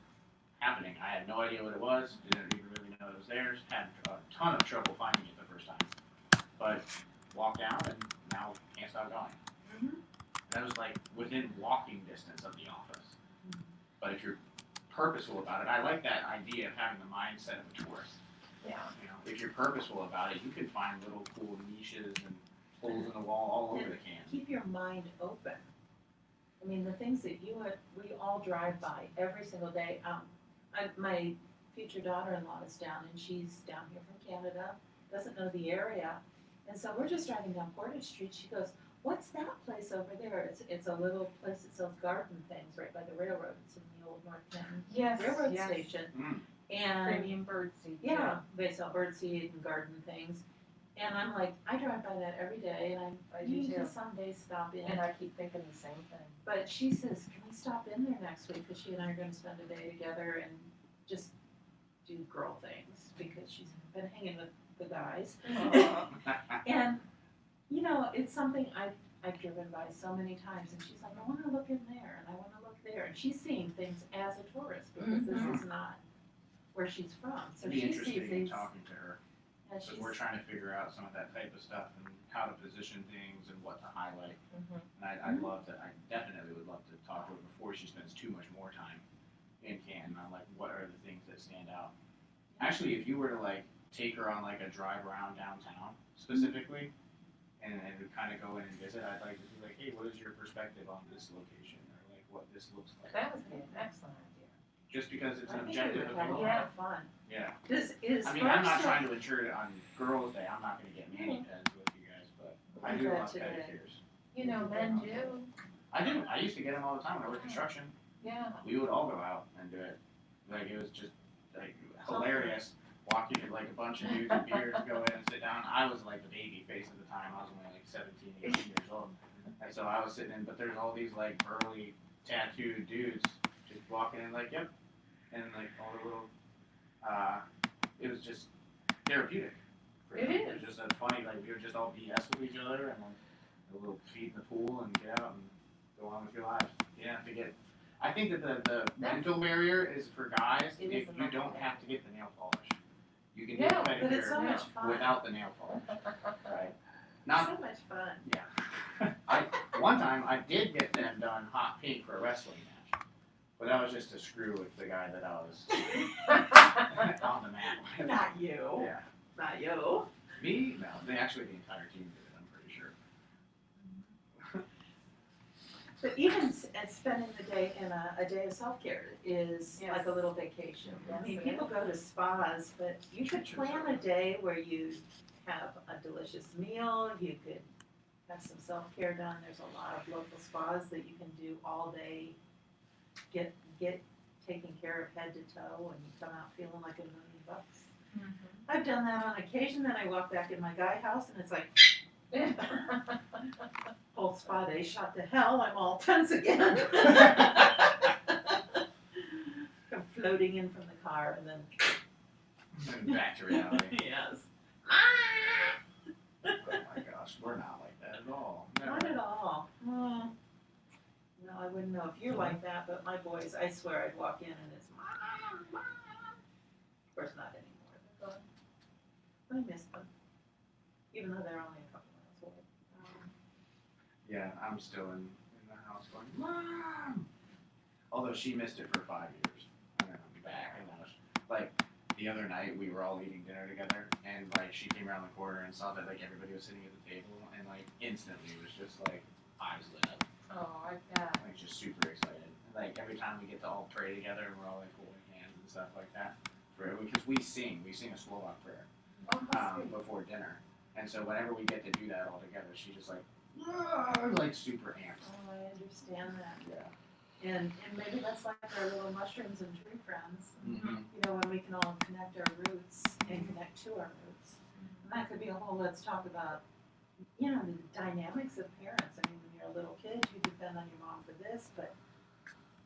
happening. I had no idea what it was. Didn't even really know it was there. Had a ton of trouble finding it the first time. But walked down, and now can't stop going. Mhm. That was like within walking distance of the office. But if you're purposeful about it, I like that idea of having the mindset of a tourist. Yeah. If you're purposeful about it, you can find little cool niches and holes in the wall all over the can. Keep your mind open. I mean, the things that we all drive by every single day. My future daughter-in-law is down, and she's down here from Canada, doesn't know the area. And so we're just driving down Portage Street. She goes, what's that place over there? It's a little place that sells garden things right by the railroad. It's in the old North Canton Yes, Railroad yes. Station. Mm. And Premium bird seed. yeah, they sell birdseed and garden things. And I'm like, I drive by that every day, and I I do need too. to someday stop in. And I keep thinking the same thing. But she says, can we stop in there next week? Because she and I are going to spend a day together and just do girl things because she's been hanging with the guys. And, you know, it's something I've driven by so many times. And she's like, I want to look in there and I want to look there. And she's seeing things as a tourist because this is not where she's from. So It'd be she interesting sees these. talking to her. And Because she's, we're trying to figure out some of that type of stuff and how to position things and what to highlight. Mhm. And I'd love to, I definitely would love to talk to her before she spends too much more time in Canton on like what are the things that stand out. Actually, if you were to like take her on like a drive around downtown specifically, and kind of go in and visit, I'd like to be like, hey, what is your perspective on this location or like what this looks like? That would be an excellent idea. Just because it's I an think we objective would have a opinion. lot of fun. Yeah. This is. I mean, I'm not trying to intrude on Girls' Day. I'm not going to get mani peds with you guys, but I do love pedicures. You know, men do. I do. I used to get them all the time when I worked construction. Yeah. We would all go out and do it. Like, it was just, like, hilarious. Walking in, like, a bunch of dudes with beers, go in and sit down. I was, like, the baby face at the time. I was only, like, 17, 18 years old. And so I was sitting in, but there's all these, like, burly, tattooed dudes just walking in, like, yep. And, like, all the little, it was just therapeutic. It It is. was just a funny, like, we would just all BS with each other and, like, a little feet in the pool and get out and go on with your lives. You don't have to get, I think that the mental barrier is for guys, It if is a you mental don't have to get the nail polish. You can Yeah, get a But it's so pedicure much fun. without the nail polish, right? So Not, much fun. one time I did get them done hot pink for a wrestling match, but that was just to screw with the guy that I was on the mat with. Not you. Yeah. Not you. Me? No, the entire team did it, I'm pretty sure. But even spending the day in a day of self-care is Yes. like a little vacation. I Yes, mean, it people is. go to spas, but you could plan a day where you have a delicious meal, you could have some self-care done. There's a lot of local spas that you can do all day, get taken care of head to toe, and you come out feeling like $1 million. I've done that on occasion, then I walk back in my guy house and it's like, whole spa day shot to hell, I'm all tense again. I'm floating in from the car and then. And back to reality. Yes. Oh my gosh, we're not like that at all. Not at all. No, I wouldn't know if you're like that, but my boys, I swear I'd walk in and it's mom, mom. Of course not anymore, they're gone. I miss them, even though they're only a couple miles away. Yeah, I'm still in the house going, Mom! Although she missed it for 5 years. And then I'm back and now like the other night we were all eating dinner together and like she came around the corner and saw that like everybody was sitting at the table and like instantly was just like eyes lit up. Oh, I bet. Like just super excited. Like every time we get to all pray together and we're all like holding hands and stuff like that. Because we sing a Slovak prayer Oh, how sweet. before dinner. And so whenever we get to do that all together, she just like super amped. Oh, I understand that. Yeah. And maybe that's like our little mushrooms and tree friends. Mm-hmm. You know, when we can all connect our roots and connect to our roots. And that could be a whole, let's talk about, you know, the dynamics of parents. I mean, when you're a little kid, you depend on your mom for this, but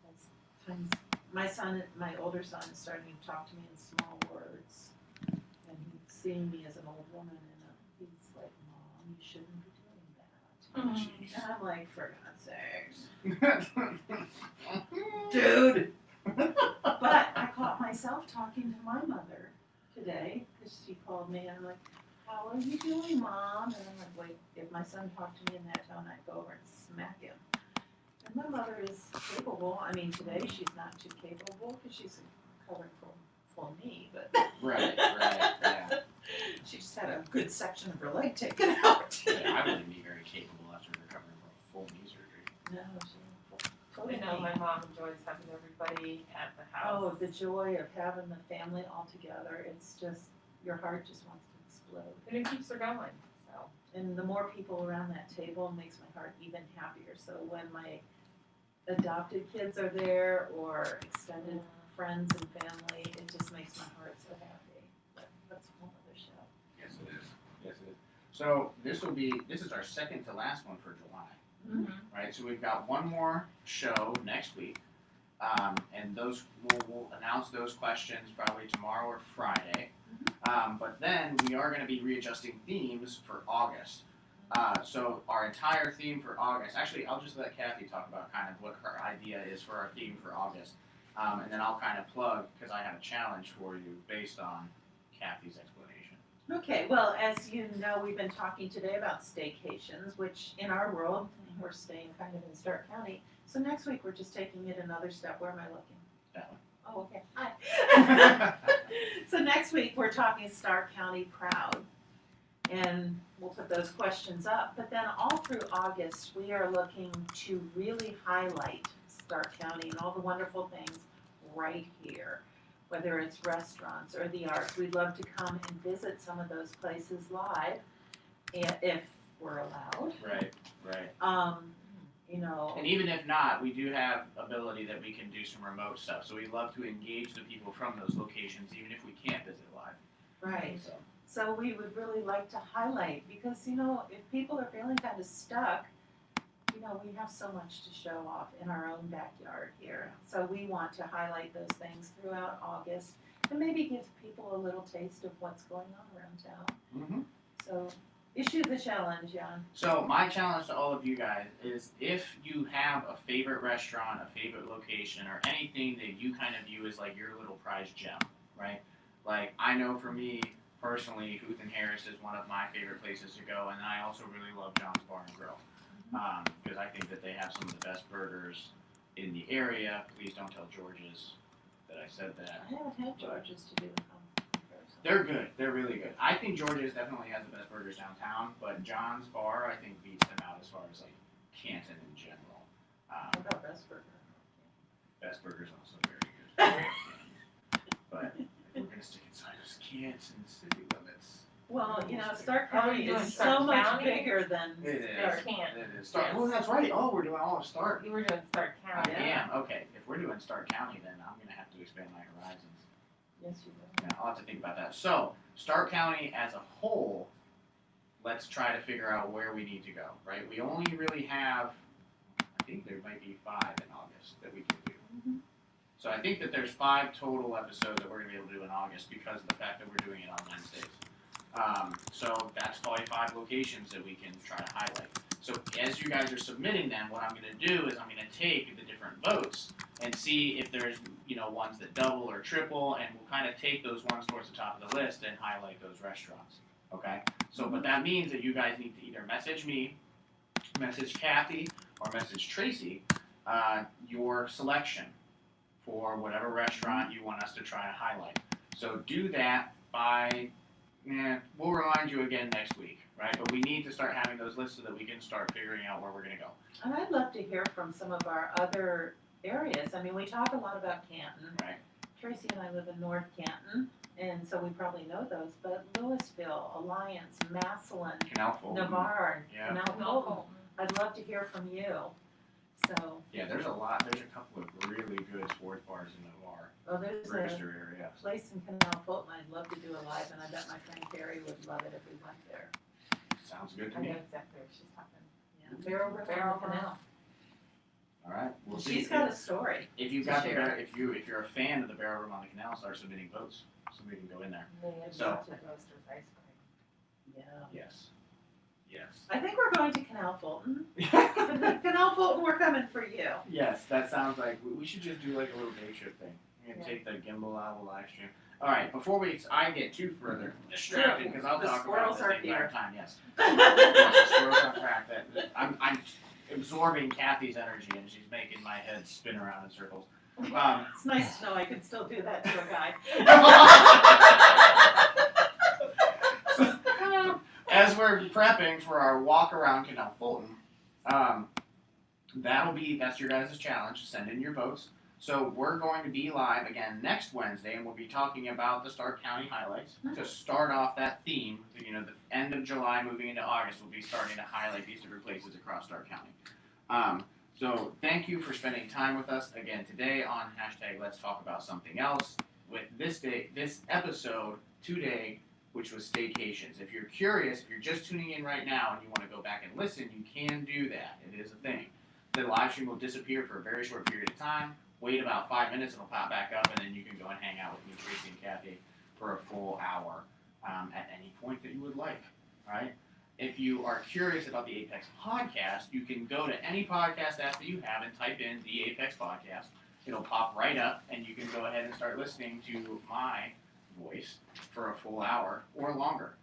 as times, my older son is starting to talk to me in small words. And he's seeing me as an old woman, and he's like, Mom, you shouldn't be doing that. Jeez. And I'm like, for God's sakes. Dude! But I caught myself talking to my mother today, because she called me, and I'm like, how are you doing, Mom? And I'm like, wait, if my son talked to me in that tone, I'd go over and smack him. And my mother is capable. I mean, today she's not too capable, because she's covering full knee, but Right, yeah. she just had a good section of her leg taken out. Yeah, I wouldn't be very capable after recovering from a full knee surgery. No, she I totally. know my mom enjoys having everybody at the house. Oh, the joy of having the family all together. It's just, your heart just wants to explode. And it keeps her going. So. So, And the more people around that table makes my heart even happier. So when my adopted kids are there or extended friends and family, it just makes my heart so happy. But that's a whole other show. Yes, it is. Yes, it is. So this is our second to last one for July, right? So we've got one more show next week, and those we'll announce those questions probably tomorrow or Friday. But then we are going to be readjusting themes for August. So our entire theme for August, actually, I'll just let Kathy talk about kind of what her idea is for our theme for August. And then I'll kind of plug, because I have a challenge for you based on Kathy's explanation. Okay, well, as you know, we've been talking today about staycations, which in our world, we're staying kind of in Stark County. So next week, we're just taking it another step. Where am I looking? That one. Oh, okay. Hi. So next week, we're talking Stark County proud. And we'll put those questions up. But then all through August, we are looking to really highlight Stark County and all the wonderful things right here. Whether it's restaurants or the arts, we'd love to come and visit some of those places live, if we're allowed. Right, right. You know. And even if not, we do have ability that we can do some remote stuff. So we love to engage the people from those locations, even if we can't visit live. Right. So. So we would really like to highlight, because, you know, if people are feeling kind of stuck, you know, we have so much to show off in our own backyard here. So we want to highlight those things throughout August and maybe give people a little taste of what's going on around town. Mm-hmm. So issue the challenge, Jan. So my challenge to all of you guys is, if you have a favorite restaurant, a favorite location, or anything that you kind of view as like your little prized gem, right? Like, I know for me personally, Huth and Harris is one of my favorite places to go, and I also really love John's Bar and Grill, because I think that they have some of the best burgers in the area. Please don't tell George's that I said that. I haven't had George's to do comparison. They're good. They're really good. I think George's definitely has the best burgers downtown, but John's Bar, I think, beats them out as far as like Canton in general. What about Best Burger? Best Burger's also very good. But if we're gonna stick inside of Canton city limits. Well, you know, Stark Are we County doing is Stark so much County? bigger than It is. Stark Canton. It is. Stark. Yes. Oh, that's right. Oh, we're doing all of Stark. You were doing Stark I County. am. Okay. If we're doing Stark County, then I'm gonna have to expand my horizons. Yes, you will. Yeah, I'll have to think about that. So, Stark County as a whole, let's try to figure out where we need to go, right? We only really have, I think there might be 5 in August that we can do. Mhm. So I think that there's 5 total episodes that we're going to be able to do in August, because of the fact that we're doing it on Wednesdays. So that's probably 5 locations that we can try to highlight. So as you guys are submitting them, what I'm going to do is I'm going to take the different votes and see if there's, you know, ones that double or triple, and we'll kind of take those ones towards the top of the list and highlight those restaurants. Okay? So, but that means that you guys need to either message me, message Kathy, or message Tracy your selection for whatever restaurant you want us to try to highlight. So do that by, we'll remind you again next week, right? But we need to start having those lists so that we can start figuring out where we're going to go. And I'd love to hear from some of our other areas. I mean, we talk a lot about Canton. Right. Tracy and I live in North Canton, and so we probably know those. But Louisville, Alliance, Massillon, Canal Fulton. Navarre, Yeah. Canal Fulton. I'd love to hear from you. So, Yeah, there's a lot. There's a couple of really good sports bars in Navarre, well, there's a Register area. place in Canal Fulton I'd love to do a live, and I bet my friend Carrie would love it if we went there. Sounds good to I me. know exactly what she's talking. Yeah. Barrel River Barrel Canal. All right, we'll see. She's got a story. If you've to got the share. if you're a fan of the Barrel Room on the Canal, start submitting votes so we can go in there. So- Lots of roasters ice cream. Yeah. Yes. Yes. I think we're going to Canal Fulton. Canal Fulton, we're coming for you. Yes, that sounds like we should just do like a little day trip thing. We're gonna take the gimbal out of the live stream. All right, before I get too further distracted, because I'll The talk about it squirrels at the are same here. time. Yes. Yes, the squirrels are cracked. I'm absorbing Kathy's energy, and she's making my head spin around in circles. It's nice to know I can still do that to a guy. As we're prepping for our walk around Canal Fulton, that's your guys' challenge. Send in your votes. So we're going to be live again next Wednesday, and we'll be talking about the Stark County highlights. To start off that theme, you know, the end of July moving into August, we'll be starting to highlight these different places across Stark County. So thank you for spending time with us again today on hashtag Let's Talk About Something Else with this episode today, which was Stay-Cations. If you're curious, if you're just tuning in right now and you want to go back and listen, you can do that. It is a thing. The live stream will disappear for a very short period of time. Wait about 5 minutes, it'll pop back up, and then you can go and hang out with me, Tracey and Kathy, for a full hour at any point that you would like. All right? If you are curious about the Apex podcast, you can go to any podcast app that you have and type in the Apex podcast. It'll pop right up, and you can go ahead and start listening to my voice for a full hour or longer.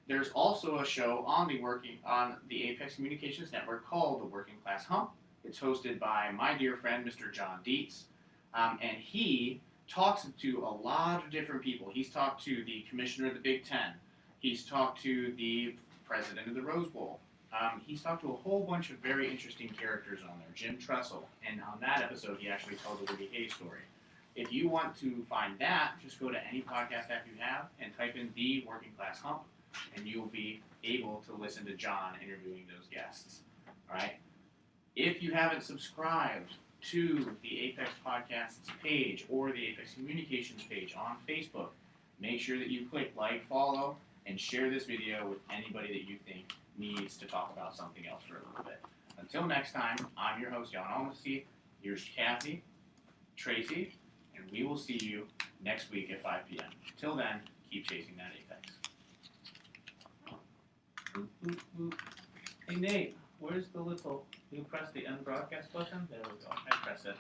There's also a show on the Apex Communications Network called The Working Class Hump. It's hosted by my dear friend, Mr. John Dietz, and he talks to a lot of different people. He's talked to the commissioner of the Big Ten. He's talked to the president of the Rose Bowl. He's talked to a whole bunch of very interesting characters on there. Jim Tressel, and on that episode, he actually tells a Woody Hayes story. If you want to find that, just go to any podcast app you have and type in The Working Class Hump, and you'll be able to listen to John interviewing those guests. All right? If you haven't subscribed to the Apex Podcasts page or the Apex Communications page on Facebook, make sure that you click like, follow, and share this video with anybody that you think needs to talk about something else for a little bit. Until next time, I'm your host, Jan Almasy. Here's Kathy, Tracey, and we will see you next week at 5 p.m. Till then, keep chasing that Apex. Boop, boop, boop. Hey Nate, where's the little... You press the end broadcast button? There we go. I press it.